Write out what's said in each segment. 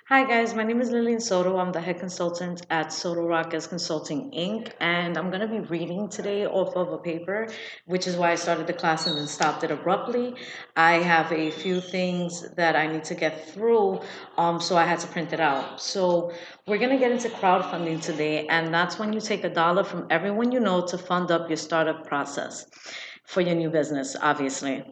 Hi guys, my name is Lillian Soto. I'm the head consultant at Soto Rockets Consulting Inc. And I'm going to be reading today off of a paper, which is why I started the class and then stopped it abruptly. I have a few things that I need to get through, so I had to print it out. So we're going to get into crowdfunding today, and that's when you take $1 from everyone you know to fund up your startup process for your new business, obviously.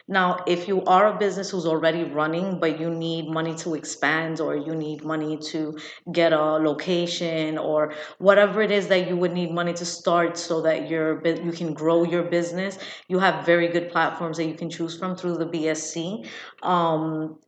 Now, if you are a business who's already running, but you need money to expand, or you need money to get a location, or whatever it is that you would need money to start so that you can grow your business, you have very good platforms that you can choose from through the BSC. Um,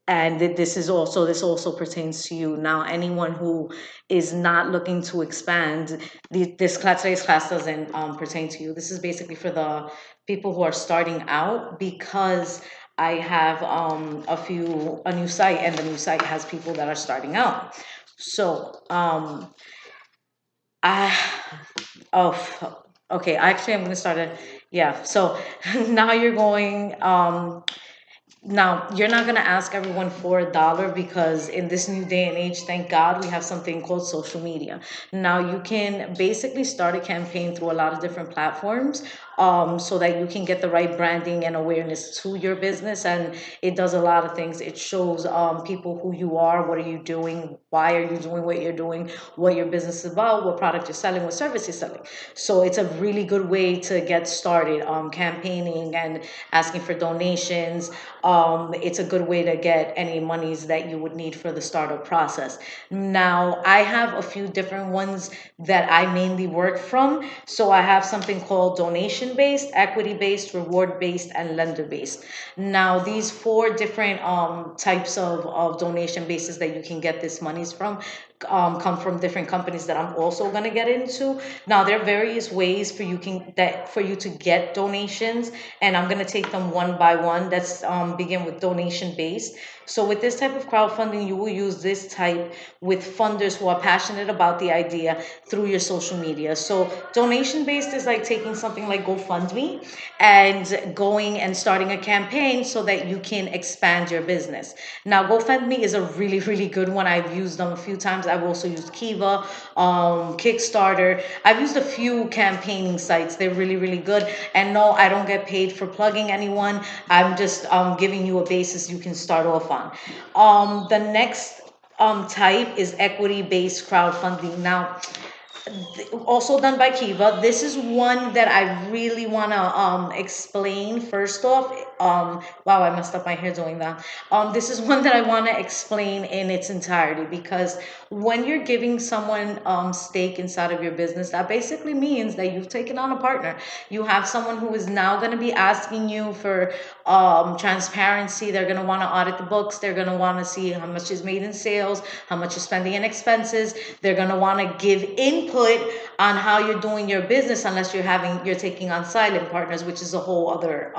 and this also pertains to you. Now, anyone who is not looking to expand, today's class doesn't pertain to you. This is basically for the people who are starting out, because I have a new site, and the new site has people that are starting out. So I oh okay, actually I'm gonna start it. Yeah, so now you're going now, you're not going to ask everyone for $1, because in this new day and age, thank God, we have something called social media. Now, you can basically start a campaign through a lot of different platforms, so that you can get the right branding and awareness to your business. And it does a lot of things. It shows people who you are, what are you doing, why are you doing what you're doing, what your business is about, what product you're selling, what service you're selling. So it's a really good way to get started, campaigning and asking for donations. It's a good way to get any monies that you would need for the startup process. Now, I have a few different ones that I mainly work from. So I have something called donation based, equity based, reward based, and lender based. Now, these four different types of donation bases that you can get this monies from come from different companies that I'm also going to get into. Now, there are various ways for you to get donations, and I'm going to take them one by one. Let's begin with donation based. So with this type of crowdfunding, you will use this type with funders who are passionate about the idea through your social media. So donation based is like taking something like GoFundMe and going and starting a campaign so that you can expand your business. Now, GoFundMe is a really, really good one. I've used them a few times. I've also used Kiva, Kickstarter. I've used a few campaigning sites. They're really, really good. And no, I don't get paid for plugging anyone. I'm just giving you a basis you can start off on. The next type is equity-based crowdfunding. Now, also done by Kiva. This is one that I really want to explain first off. Wow, I messed up my hair doing that. This is one that I want to explain in its entirety, because when you're giving someone stake inside of your business, that basically means that you've taken on a partner. You have someone who is now going to be asking you for transparency. They're going to want to audit the books. They're going to want to see how much is made in sales, how much you're spending in expenses. They're going to want to give input on how you're doing your business, unless you're taking on silent partners, which is a whole other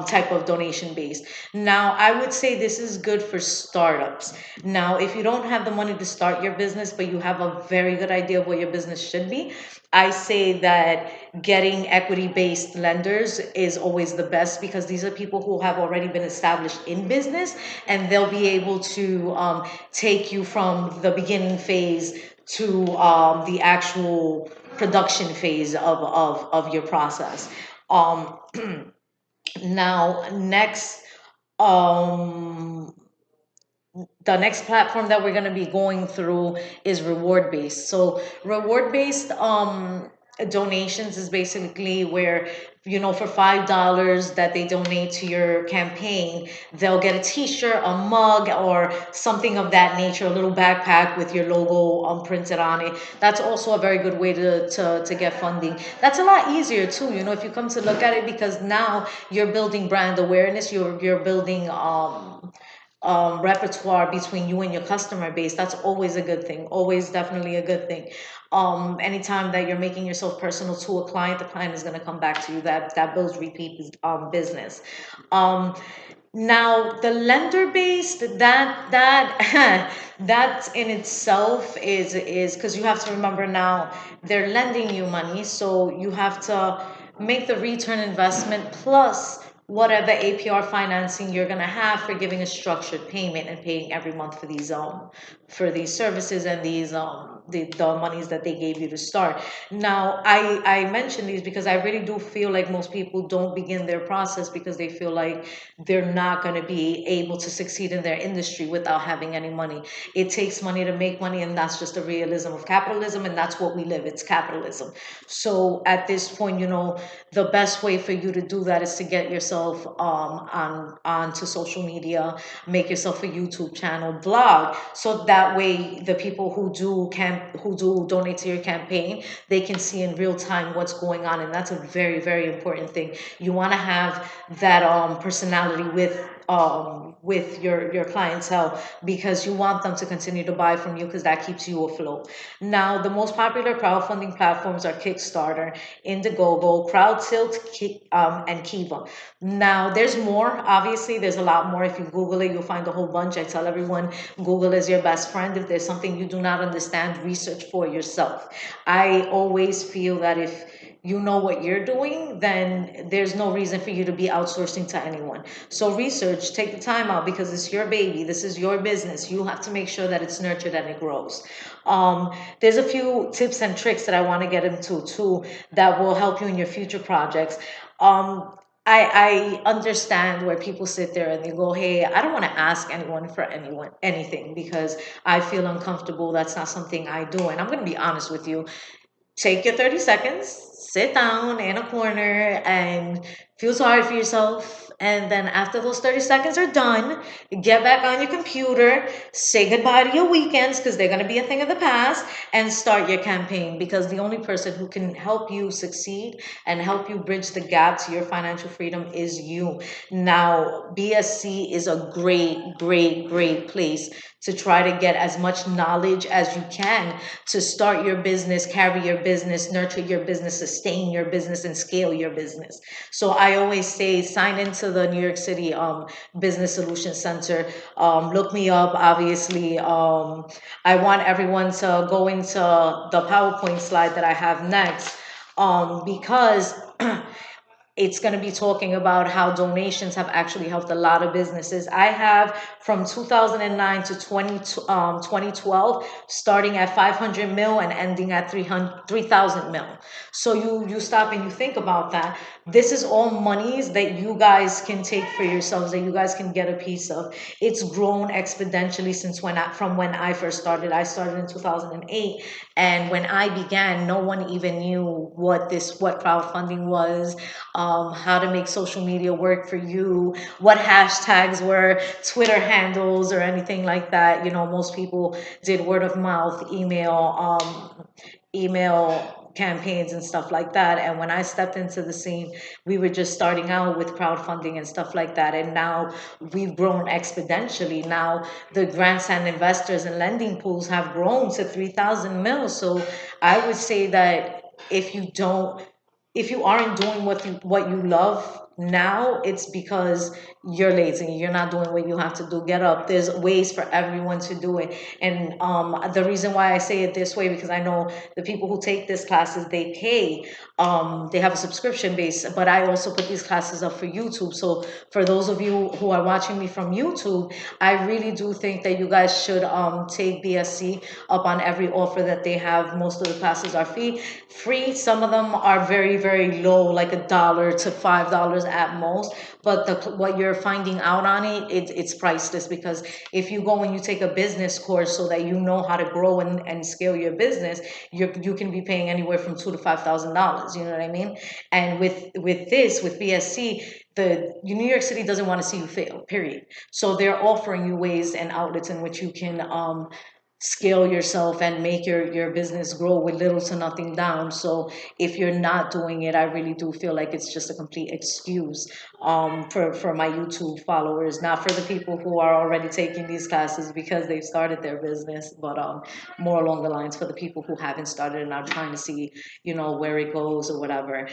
type of donation base. Now, I would say this is good for startups. Now, if you don't have the money to start your business, but you have a very good idea of what your business should be, I say that getting equity based lenders is always the best, because these are people who have already been established in business, and they'll be able to take you from the beginning phase to the actual production phase of your process. Um, Now, um, the next platform that we're going to be going through is reward based. So reward based donations is basically where, for $5 that they donate to your campaign, they'll get a t-shirt, a mug, or something of that nature, a little backpack with your logo printed on it. That's also a very good way to get funding. That's a lot easier too, if you come to look at it, because now you're building brand awareness, you're building repertoire between you and your customer base. That's always a good thing, always definitely a good thing. Anytime that you're making yourself personal to a client, the client is going to come back to you. That builds repeat business. Now, the lender based, that in itself is because you have to remember, now they're lending you money, so you have to make the return investment plus whatever APR financing you're gonna have for giving a structured payment and paying every month for these services and these the monies that they gave you to start. Now I mention these because I really do feel like most people don't begin their process because they feel like they're not going to be able to succeed in their industry without having any money. It takes money to make money, and that's just the realism of capitalism, and that's what we live. It's capitalism. So at this point, the best way for you to do that is to get yourself on onto social media, make yourself a YouTube channel, blog, so that way the people who do donate to your campaign, they can see in real time what's going on, and that's a very, very important thing. You want to have that personality with your clientele, because you want them to continue to buy from you, because that keeps you afloat. Now, the most popular crowdfunding platforms are Kickstarter, Indiegogo, and Kiva. Now, there's more. Obviously, there's a lot more. If you Google it, you'll find a whole bunch. I tell everyone, Google is your best friend. If there's something you do not understand, research for yourself. I always feel that if you know what you're doing, then there's no reason for you to be outsourcing to anyone. So research, take the time out, because it's your baby. This is your business. You have to make sure that it's nurtured and it grows. There's a few tips and tricks that I want to get into too that will help you in your future projects. I understand where people sit there and they go, hey, I don't want to ask anyone for anything because I feel uncomfortable. That's not something I do. And I'm going to be honest with you. Take your 30 seconds, sit down in a corner and feel sorry for yourself. And then after those 30 seconds are done, get back on your computer, say goodbye to your weekends because they're going to be a thing of the past, and start your campaign, because the only person who can help you succeed and help you bridge the gap to your financial freedom is you. Now, BSC is a great, great, great place to try to get as much knowledge as you can to start your business, carry your business, nurture your business, sustain your business, and scale your business. So I always say, sign into the New York City Business Solution Center. Look me up, obviously. I want everyone to go into the PowerPoint slide that I have next, because it's going to be talking about how donations have actually helped a lot of businesses. I have from 2009 to 2012, starting at 500 mil and ending at 3,000 mil. So you stop and you think about that. This is all monies that you guys can take for yourselves, that you guys can get a piece of. It's grown exponentially since from when I first started. I started in 2008, and when I began, no one even knew what crowdfunding was, how to make social media work for you, what hashtags were, Twitter handles, or anything like that. Most people did word of mouth, email campaigns and stuff like that. And when I stepped into the scene, we were just starting out with crowdfunding and stuff like that. And now we've grown exponentially. Now the grants and investors and lending pools have grown to 3,000 mil. So I would say that if you aren't doing what you love now, it's because you're lazy. You're not doing what you have to do. Get up. There's ways for everyone to do it. And the reason why I say it this way, because I know the people who take these classes, they pay. They have a subscription base, but I also put these classes up for YouTube. So for those of you who are watching me from YouTube, I really do think that you guys should take BSC up on every offer that they have. Most of the classes are free. Some of them are very, very low, like $1 to $5 at most. But what you're finding out on it's priceless, because if you go and you take a business course so that you know how to grow and scale your business, you can be paying anywhere from $2,000 to $5,000. You know what I mean? And with BSC, the New York City doesn't want to see you fail, period. So they're offering you ways and outlets in which you can scale yourself and make your business grow with little to nothing down. So if you're not doing it, I really do feel like it's just a complete excuse for my YouTube followers, not for the people who are already taking these classes because they've started their business, but more along the lines for the people who haven't started and are trying to see where it goes or whatever.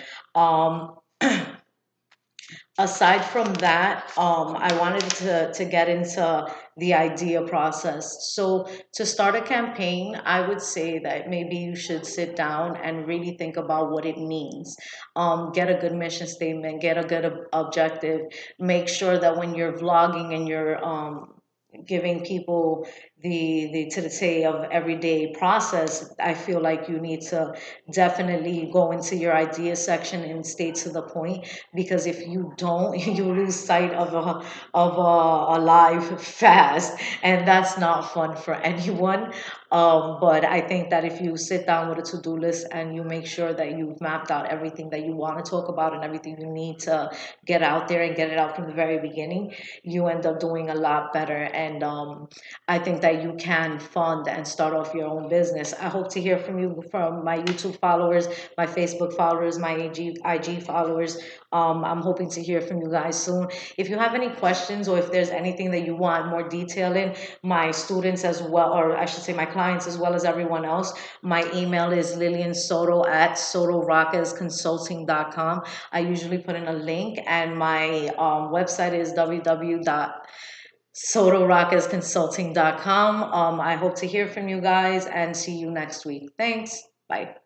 aside from that, I wanted to get into the idea process. So to start a campaign, I would say that maybe you should sit down and really think about what it means. Get a good mission statement, get a good objective. Make sure that when you're vlogging and you're giving people the to say of everyday process, I feel like you need to definitely go into your idea section and stay to the point, because if you don't, you lose sight of a life fast, and that's not fun for anyone. But I think that if you sit down with a to-do list and you make sure that you've mapped out everything that you want to talk about and everything you need to get out there and get it out from the very beginning, you end up doing a lot better. And I think that you can fund and start off your own business. I hope to hear from you, from my YouTube followers, my Facebook followers, my IG followers. I'm hoping to hear from you guys soon. If you have any questions, or if there's anything that you want more detail in, my students as well, or I should say my clients as well as everyone else, my email is lilliansoto at sotorockesconsulting.com. I usually put in a link, and my website is www.sotorockesconsulting.com. I hope to hear from you guys and see you next week. Thanks. Bye.